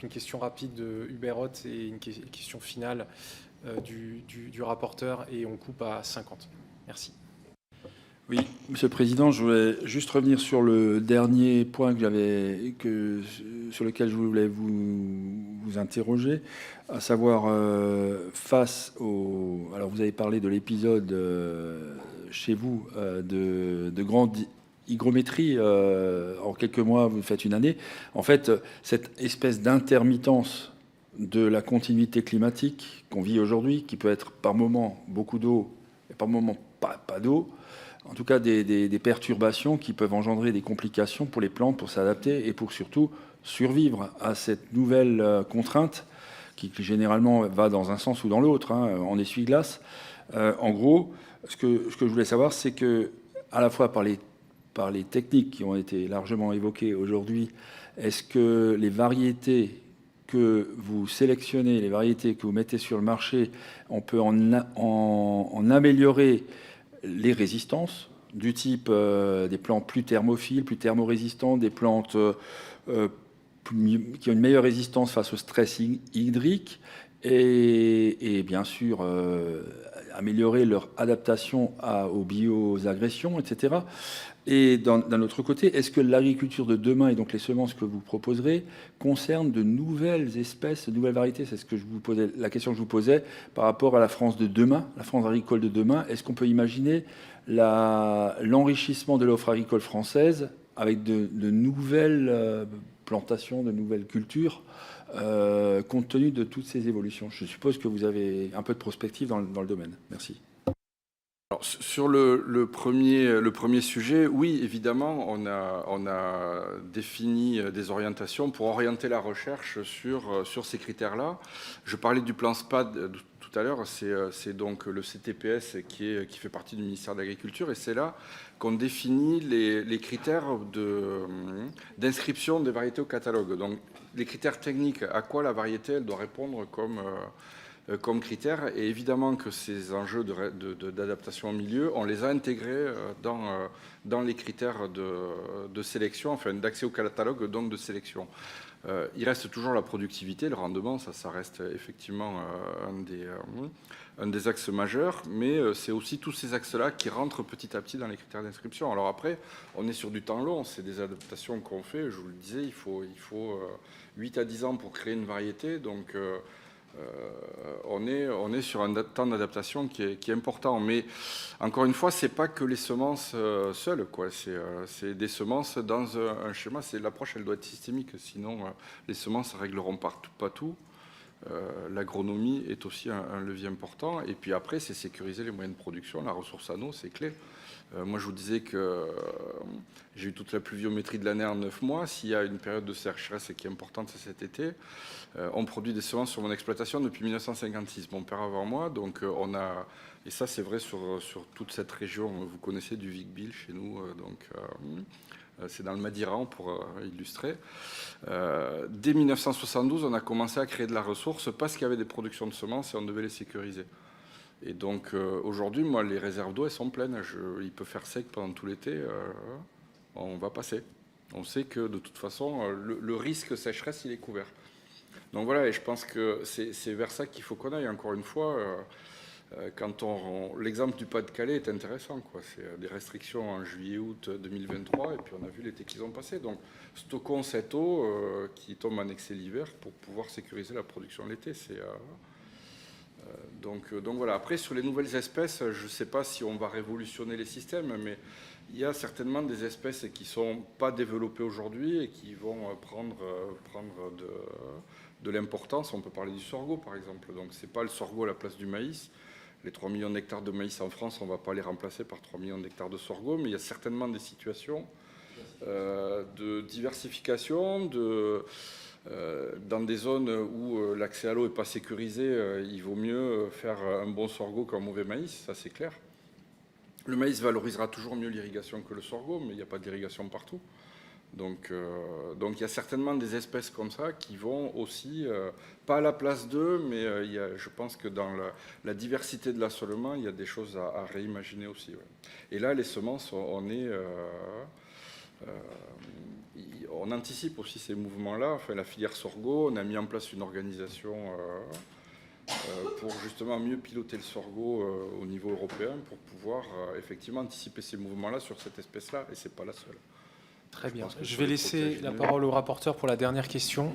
Une question rapide de Hubert Ott et une question finale du rapporteur, et on coupe à 50. Merci. Oui, Monsieur le Président, je voulais juste revenir sur le dernier point sur lequel je voulais vous interroger, à savoir face au... Alors vous avez parlé de l'épisode chez vous de grande hygrométrie. En quelques mois, vous faites une année. En fait, cette espèce d'intermittence de la continuité climatique qu'on vit aujourd'hui, qui peut être par moment beaucoup d'eau et par moment pas d'eau, en tout cas des perturbations qui peuvent engendrer des complications pour les plantes, pour s'adapter et pour surtout survivre à cette nouvelle contrainte qui généralement va dans un sens ou dans l'autre, en essuie-glace. En gros, ce que je voulais savoir, c'est que, à la fois par les techniques qui ont été largement évoquées aujourd'hui, est-ce que les variétés que vous sélectionnez, les variétés que vous mettez sur le marché, on peut en améliorer les résistances, du type des plantes plus thermophiles, plus thermorésistants, des plantes qui ont une meilleure résistance face au stress hydrique, et bien sûr améliorer leur adaptation aux bioagressions, etc. Et d'un autre côté, est-ce que l'agriculture de demain et donc les semences que vous proposerez concernent de nouvelles espèces, de nouvelles variétés? C'est la question que je vous posais par rapport à la France de demain, la France agricole de demain. Est-ce qu'on peut imaginer l'enrichissement de l'offre agricole française avec de nouvelles plantations, de nouvelles cultures, compte tenu de toutes ces évolutions? Je suppose que vous avez un peu de prospective dans le domaine. Merci. Alors, sur le premier sujet, oui, évidemment, on a défini des orientations pour orienter la recherche sur ces critères-là. Je parlais du plan SPAD tout à l'heure, c'est donc le CTPS qui fait partie du ministère de l'Agriculture, et c'est là qu'on définit les critères d'inscription des variétés au catalogue. Donc, les critères techniques, à quoi la variété elle doit répondre comme critères, et évidemment que ces enjeux d'adaptation au milieu, on les a intégrés dans les critères de sélection, enfin d'accès au catalogue, donc de sélection. Il reste toujours la productivité, le rendement, ça reste effectivement un des axes majeurs, mais c'est aussi tous ces axes-là qui rentrent petit à petit dans les critères d'inscription. Alors après, on est sur du temps long, c'est des adaptations qu'on fait, je vous le disais, il faut 8 à 10 ans pour créer une variété, donc on est sur un temps d'adaptation qui est important. Mais encore une fois, c'est pas que les semences seules, quoi. C'est des semences dans un schéma. L'approche, elle doit être systémique, sinon les semences ne régleront pas tout. L'agronomie est aussi un levier important. Et puis après, c'est sécuriser les moyens de production. La ressource en eau, c'est clé. Moi, je vous disais que j'ai eu toute la pluviométrie de l'année en 9 mois. S'il y a une période de sécheresse qui est importante, c'est cet été. On produit des semences sur mon exploitation depuis 1956, mon père avant moi. Donc, et ça, c'est vrai sur toute cette région. Vous connaissez du Vic-Bilh chez nous. C'est dans le Madiran pour illustrer. Dès 1972, on a commencé à créer de la ressource parce qu'il y avait des productions de semences et on devait les sécuriser. Et donc aujourd'hui, moi, les réserves d'eau, elles sont pleines. Il peut faire sec pendant tout l'été. On va passer. On sait que de toute façon, le risque sécheresse, il est couvert. Donc voilà, et je pense que c'est vers ça qu'il faut qu'on aille. Encore une fois, l'exemple du Pas-de-Calais est intéressant, quoi. C'est des restrictions en juillet-août 2023, et puis on a vu l'été qu'ils ont passé. Donc stockons cette eau qui tombe en excès l'hiver pour pouvoir sécuriser la production l'été. Donc voilà. Après, sur les nouvelles espèces, je ne sais pas si on va révolutionner les systèmes, mais il y a certainement des espèces qui ne sont pas développées aujourd'hui et qui vont prendre de l'importance. On peut parler du sorgho, par exemple. Donc, ce n'est pas le sorgho à la place du maïs. Les 3 millions d'hectares de maïs en France, on ne va pas les remplacer par 3 millions d'hectares de sorgho, mais il y a certainement des situations de diversification, dans des zones où l'accès à l'eau n'est pas sécurisé, il vaut mieux faire un bon sorgho qu'un mauvais maïs, ça c'est clair. Le maïs valorisera toujours mieux l'irrigation que le sorgho, mais il n'y a pas d'irrigation partout. Donc il y a certainement des espèces comme ça qui vont aussi, pas à la place d'eux, mais je pense que dans la diversité de l'assolement, il y a des choses à réimaginer aussi. Ouais. Et là, les semences, on anticipe aussi ces mouvements-là. Enfin, la filière sorgho, on a mis en place une organisation pour justement mieux piloter le sorgho au niveau européen pour pouvoir effectivement anticiper ces mouvements-là sur cette espèce-là. Et c'est pas la seule. Très bien. pense que Je sur vais les laisser protèges la mieux. parole au rapporteur pour la dernière question.